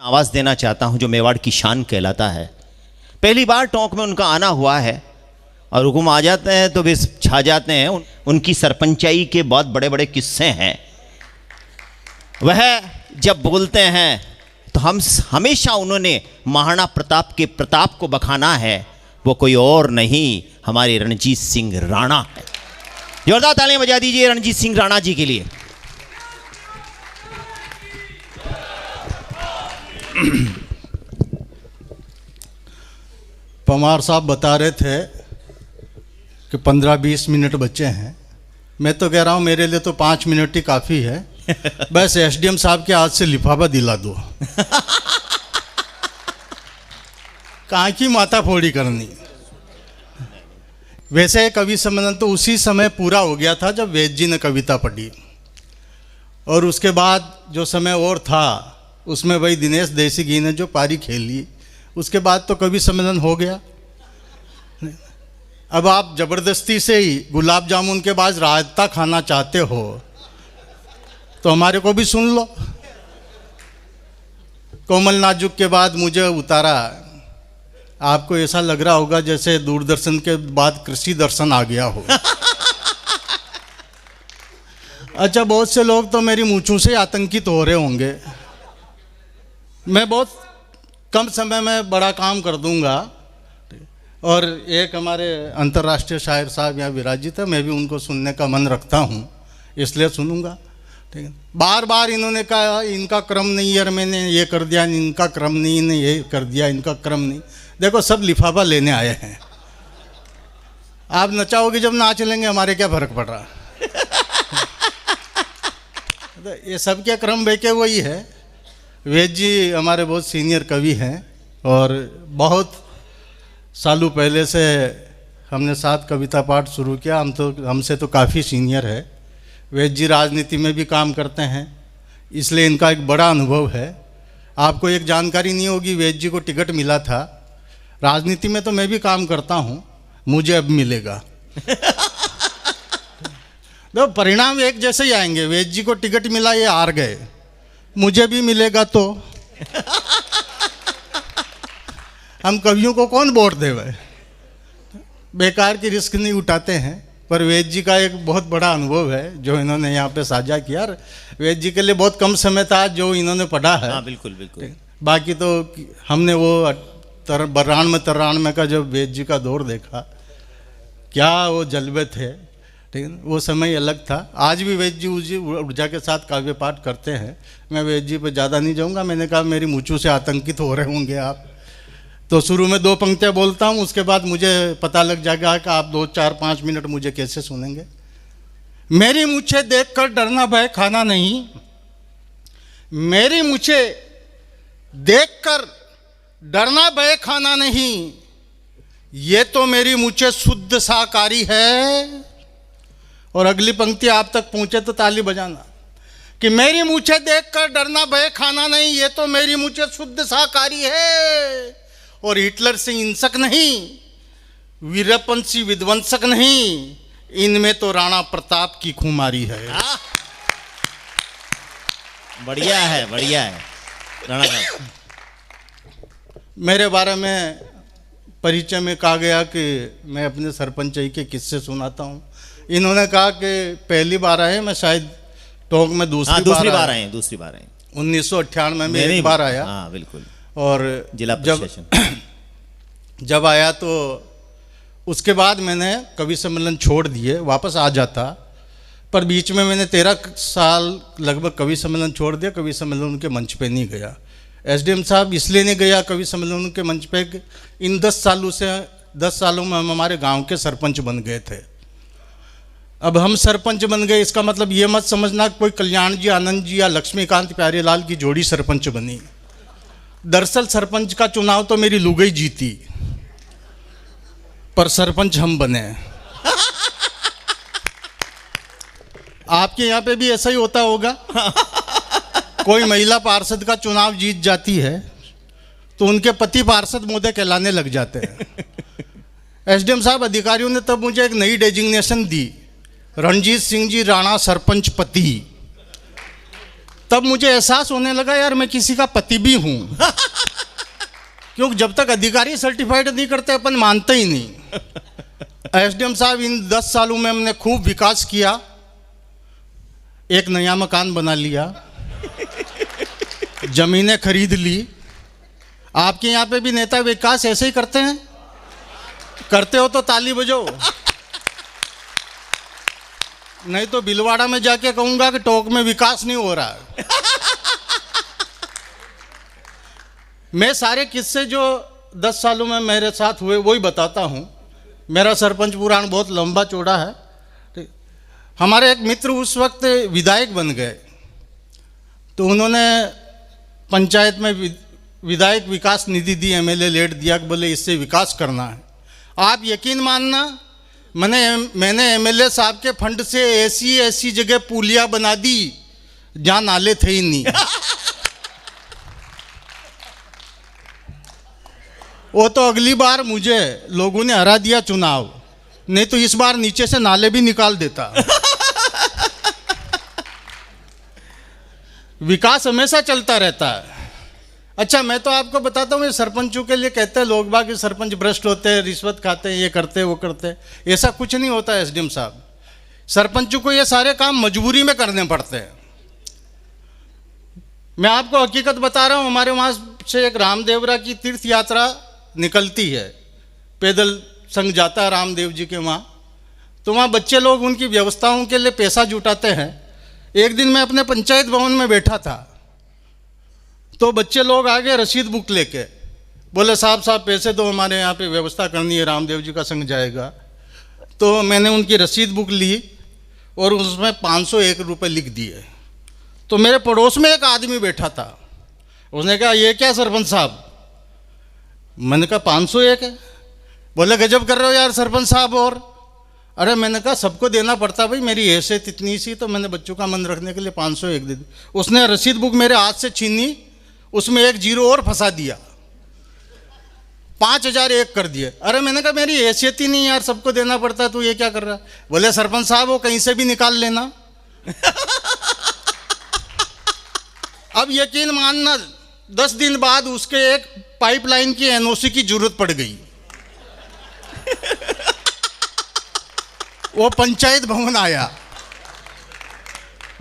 आवाज़ देना चाहता हूं जो मेवाड़ की शान कहलाता है। पहली बार टोंक में उनका आना हुआ है और हुकुम आ जाते हैं तो वे छा जाते हैं। उनकी सरपंचाई के बहुत बड़े बड़े किस्से हैं। वह जब बोलते हैं तो हम हमेशा उन्होंने महाराणा प्रताप के प्रताप को बखाना है। वो कोई और नहीं, हमारे रणजीत सिंह राणा है। जोरदार तालियां बजा दीजिए रणजीत सिंह राणा जी के लिए। पवार साहब बता रहे थे कि 15-20 मिनट बचे हैं। मैं तो कह रहा हूँ मेरे लिए तो 5 मिनट ही काफ़ी है। बस एसडीएम साहब के हाथ से लिफाफा दिला दो। कहाँ की माथा फोड़ी करनी। वैसे कवि सम्मेलन तो उसी समय पूरा हो गया था जब वेद जी ने कविता पढ़ी, और उसके बाद जो समय और था उसमें वही दिनेश देसीगी ने जो पारी खेली, उसके बाद तो कवि सम्मेलन हो गया। अब आप जबरदस्ती से ही गुलाब जामुन के बाद रायता खाना चाहते हो तो हमारे को भी सुन लो। कोमल नाजुक के बाद मुझे उतारा। आपको ऐसा लग रहा होगा जैसे दूरदर्शन के बाद कृषि दर्शन आ गया हो। अच्छा, बहुत से लोग तो मेरी मूंछों से आतंकित हो रहे होंगे। मैं बहुत कम समय में बड़ा काम कर दूंगा। और एक हमारे अंतर्राष्ट्रीय शायर साहब यहाँ विराजित है, मैं भी उनको सुनने का मन रखता हूँ, इसलिए सुनूंगा। ठीक है। बार बार इन्होंने कहा इनका क्रम नहीं है, मैंने ये कर दिया, इनका क्रम नहीं, ने ये कर दिया, इनका क्रम नहीं। देखो, सब लिफाफा लेने आए हैं। आप नचाओगे जब नाच लेंगे, हमारे क्या फर्क पड़ रहा। तो ये सब के क्रम बेके वही है। वेद जी हमारे बहुत सीनियर कवि हैं और बहुत सालों पहले से हमने साथ कविता पाठ शुरू किया। हमसे तो काफ़ी सीनियर है। वेद जी राजनीति में भी काम करते हैं, इसलिए इनका एक बड़ा अनुभव है। आपको एक जानकारी नहीं होगी, वेद जी को टिकट मिला था। राजनीति में तो मैं भी काम करता हूँ, मुझे अब मिलेगा। तो परिणाम एक जैसे ही आएंगे। वेद जी को टिकट मिला, ये हार गए, मुझे भी मिलेगा तो हम कवियों को कौन वोट देवे। बेकार की रिस्क नहीं उठाते हैं। पर वेद जी का एक बहुत बड़ा अनुभव है जो इन्होंने यहाँ पे साझा किया। वेद जी के लिए बहुत कम समय था जो इन्होंने पढ़ा है। हाँ, बिल्कुल बिल्कुल। बाकी तो हमने वो 92-93 का जब वेद जी का दौर देखा, क्या वो जलवे थे। ठीक है, वो समय अलग था। आज भी वेद जी ऊर्जा के साथ काव्य पाठ करते हैं। मैं वेद जी पे ज़्यादा नहीं जाऊँगा। मैंने कहा मेरी मूंछों से आतंकित हो रहे होंगे आप, तो शुरू में 2 पंक्तियाँ बोलता हूँ, उसके बाद मुझे पता लग जाएगा कि आप 2, 4, 5 मिनट मुझे कैसे सुनेंगे। मेरी मूंछें देखकर डरना भय खाना नहीं, मेरी मूंछें देखकर डरना भय खाना नहीं, ये तो मेरी मूंछें शुद्ध शाकाहारी है। और अगली पंक्ति आप तक पहुंचे तो ताली बजाना कि मेरी मूंछें देखकर डरना भय खाना नहीं, ये तो मेरी मूंछें शुद्ध शाकाहारी है। और हिटलर से हिंसक नहीं, वीरपंथी विध्वंसक नहीं, इनमें तो राणा प्रताप की खुमारी है। बढ़िया है, बढ़िया है राणा साहब। मेरे बारे में परिचय में कहा गया कि मैं अपने सरपंचाई के किस्से सुनाता हूँ। इन्होंने कहा कि पहली बार आए, मैं शायद टोंक में दूसरी बार आए। 1998 में एक बार आया। हाँ बिल्कुल। और जिला प्रशासन जब आया तो उसके बाद मैंने कवि सम्मेलन छोड़ दिए, वापस आ जाता। पर बीच में मैंने 13 साल लगभग कवि सम्मेलन छोड़ दिया। कवि सम्मेलन के मंच पे नहीं गया। एसडीएम साहब इसलिए नहीं गया कवि सम्मेलन के मंच पे, इन 10 सालों में हम हमारे गांव के सरपंच बन गए थे। अब हम सरपंच बन गए, इसका मतलब ये मत समझना कि कोई कल्याण जी आनंद जी या लक्ष्मीकांत प्यारेलाल की जोड़ी सरपंच बनी। दरअसल सरपंच का चुनाव तो मेरी लुगाई जीती, पर सरपंच हम बने। आपके यहाँ पे भी ऐसा ही होता होगा। कोई महिला पार्षद का चुनाव जीत जाती है तो उनके पति पार्षद महोदय कहलाने लग जाते हैं। एसडीएम साहब अधिकारियों ने तब मुझे एक नई डेजिग्नेशन दी, रणजीत सिंह जी राणा सरपंच पति। तब मुझे एहसास होने लगा यार मैं किसी का पति भी हूं। क्योंकि जब तक अधिकारी सर्टिफाइड नहीं करते अपन मानते ही नहीं। एसडीएम साहब, इन 10 सालों में हमने खूब विकास किया, एक नया मकान बना लिया, जमीनें खरीद ली। आपके यहाँ पे भी नेता विकास ऐसे ही करते हैं? करते हो तो ताली बजाओ, नहीं तो बिलवाड़ा में जाके कहूंगा कि टोक में विकास नहीं हो रहा है। मैं सारे किस्से जो 10 सालों में मेरे साथ हुए वही बताता हूँ। मेरा सरपंच पुराण बहुत लंबा चौड़ा है। हमारे एक मित्र उस वक्त विधायक बन गए, तो उन्होंने पंचायत में विधायक विकास निधि दी, एमएलए लेट दिया कि बोले इससे विकास करना है। आप यकीन मानना, मैंने एमएलए साहब के फंड से ऐसी जगह पुलिया बना दी जहाँ नाले थे ही नहीं। वो तो अगली बार मुझे लोगों ने हरा दिया चुनाव, नहीं तो इस बार नीचे से नाले भी निकाल देता। विकास हमेशा चलता रहता है। अच्छा, मैं तो आपको बताता हूँ, सरपंचों के लिए कहते हैं लोग बाग कि सरपंच भ्रष्ट होते हैं, रिश्वत खाते हैं, ये करते हैं वो करते हैं। ऐसा कुछ नहीं होता है एसडीएम साहब। सरपंचों को ये सारे काम मजबूरी में करने पड़ते हैं। मैं आपको हकीकत बता रहा हूँ, हमारे वहाँ से एक रामदेवरा की तीर्थ यात्रा निकलती है, पैदल संग जाता है रामदेव जी के वहाँ। तो वहाँ बच्चे लोग उनकी व्यवस्थाओं के लिए पैसा जुटाते हैं। एक दिन मैं अपने पंचायत भवन में बैठा था, तो बच्चे लोग आगे रसीद बुक लेके बोले साहब पैसे दो, हमारे यहाँ पे व्यवस्था करनी है, रामदेव जी का संग जाएगा। तो मैंने उनकी रसीद बुक ली और उसमें 501 रुपये लिख दिए। तो मेरे पड़ोस में एक आदमी बैठा था, उसने कहा ये क्या सरपंच साहब? मैंने कहा 501 है। बोले गजब कर रहे हो यार सरपंच साहब। और अरे मैंने कहा सबको देना पड़ता भाई, मेरी हैसियत इतनी सी, तो मैंने बच्चों का मन रखने के लिए 501 दे दी। उसने रसीद बुक मेरे हाथ से छीनी, उसमें एक जीरो और फंसा दिया, 5001 कर दिए। अरे मैंने कहा मेरी हैसियत ही नहीं यार, सबको देना पड़ता है, तू ये क्या कर रहा है? बोले सरपंच साहब वो कहीं से भी निकाल लेना। अब यकीन मानना, 10 दिन बाद उसके एक पाइपलाइन की एनओसी की जरूरत पड़ गई। वो पंचायत भवन आया,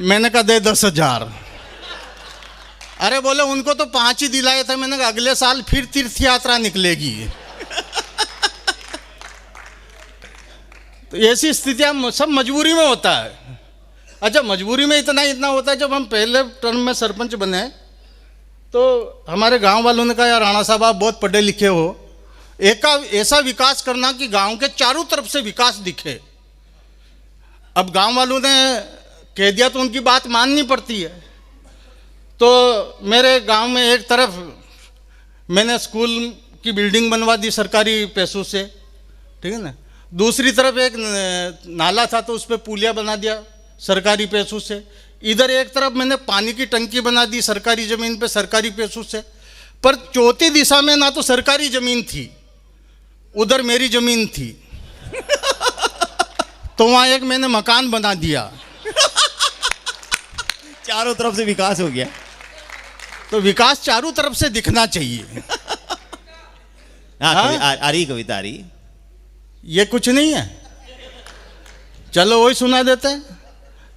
मैंने कहा दे 10,000। अरे बोले उनको तो 5 ही दिलाए थे। मैंने कहा अगले साल फिर तीर्थ यात्रा निकलेगी। तो ऐसी स्थितियां सब मजबूरी में होता है। अच्छा, मजबूरी में इतना होता है, जब हम पहले टर्म में सरपंच बने तो हमारे गांव वालों ने कहा यार राणा साहब आप बहुत पढ़े लिखे हो, एक ऐसा विकास करना कि गांव के चारों तरफ से विकास दिखे। अब गांव वालों ने कह दिया तो उनकी बात माननी पड़ती है। तो मेरे गांव में एक तरफ मैंने स्कूल की बिल्डिंग बनवा दी सरकारी पैसों से, ठीक है ना। दूसरी तरफ एक नाला था तो उस पर पुलिया बना दिया सरकारी पैसों से। इधर एक तरफ मैंने पानी की टंकी बना दी सरकारी ज़मीन पे सरकारी पैसों से। पर चौथी दिशा में ना तो सरकारी ज़मीन थी, उधर मेरी ज़मीन थी। तो वहाँ एक मैंने मकान बना दिया। चारों तरफ से विकास हो गया। तो विकास चारों तरफ से दिखना चाहिए। हाँ, हाँ? आ रही कविता आ रही। ये कुछ नहीं है, चलो वही सुना देते हैं।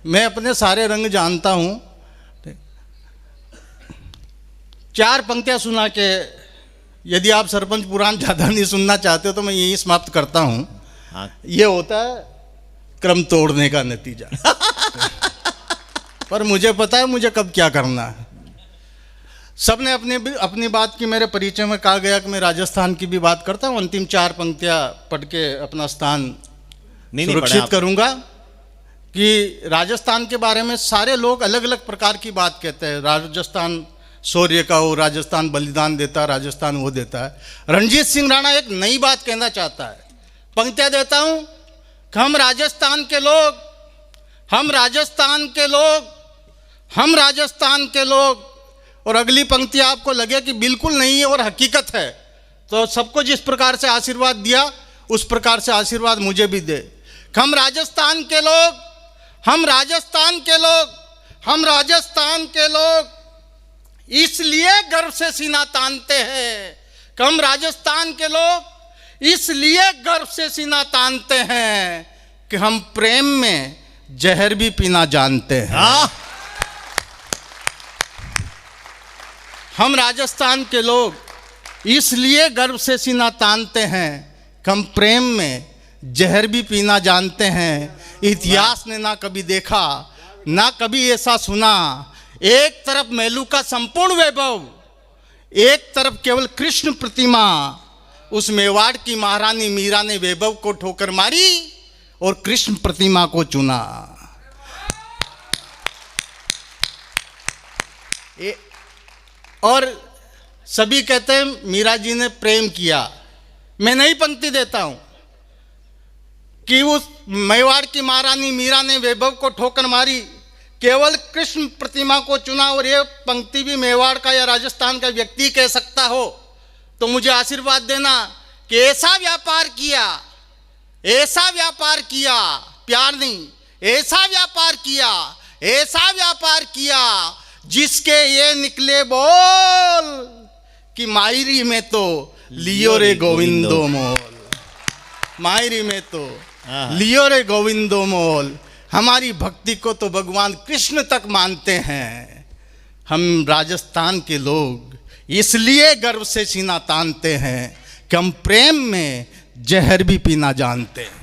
मैं अपने सारे रंग जानता हूँ। 4 पंक्तियाँ सुना के, यदि आप सरपंच पुराण ज़्यादा नहीं सुनना चाहते हो तो मैं यही समाप्त करता हूँ। हाँ। ये होता है क्रम तोड़ने का नतीजा। पर मुझे पता है मुझे कब क्या करना है। सबने अपनी बात की मेरे परिचय में कहा गया कि मैं राजस्थान की भी बात करता हूँ। अंतिम 4 पंक्तियाँ पढ़ के अपना स्थान सुरक्षित करूँगा कि राजस्थान के बारे में सारे लोग अलग अलग प्रकार की बात कहते हैं। राजस्थान शौर्य का हो, राजस्थान बलिदान देता है, राजस्थान वो देता है। रणजीत सिंह राणा एक नई बात कहना चाहता है। पंक्तियाँ देता हूँ कि हम राजस्थान के लोग, हम राजस्थान के लोग, हम राजस्थान के लोग। और अगली पंक्ति आपको लगे कि बिल्कुल नहीं है और हकीकत है, तो सबको जिस प्रकार से आशीर्वाद दिया उस प्रकार से आशीर्वाद मुझे भी दे। हम राजस्थान के लोग, हम राजस्थान के लोग, हम राजस्थान के लोग इसलिए गर्व से सीना तानते हैं कि हम राजस्थान के लोग इसलिए गर्व से सीना तानते हैं कि हम प्रेम में जहर भी पीना जानते हैं। हम राजस्थान के लोग इसलिए गर्व से सीना तानते हैं कि हम प्रेम में जहर भी पीना जानते हैं। इतिहास ने ना कभी देखा ना कभी ऐसा सुना, एक तरफ मेलू का संपूर्ण वैभव, एक तरफ केवल कृष्ण प्रतिमा। उस मेवाड़ की महारानी मीरा ने वैभव को ठोकर मारी और कृष्ण प्रतिमा को चुना। और सभी कहते हैं मीरा जी ने प्रेम किया। मैं नई पंक्ति देता हूं कि उस मेवाड़ की महारानी मीरा ने वैभव को ठोकर मारी, केवल कृष्ण प्रतिमा को चुना। और ये पंक्ति भी मेवाड़ का या राजस्थान का व्यक्ति कह सकता हो तो मुझे आशीर्वाद देना कि ऐसा व्यापार किया, ऐसा व्यापार किया, प्यार नहीं, ऐसा व्यापार किया, ऐसा व्यापार किया जिसके ये निकले बोल कि मायरी में तो लियो रे गोविंदो मोल, मायरी में तो लियो रे गोविंदो मोल। हमारी भक्ति को तो भगवान कृष्ण तक मानते हैं। हम राजस्थान के लोग इसलिए गर्व से सीना तानते हैं कि हम प्रेम में जहर भी पीना जानते हैं।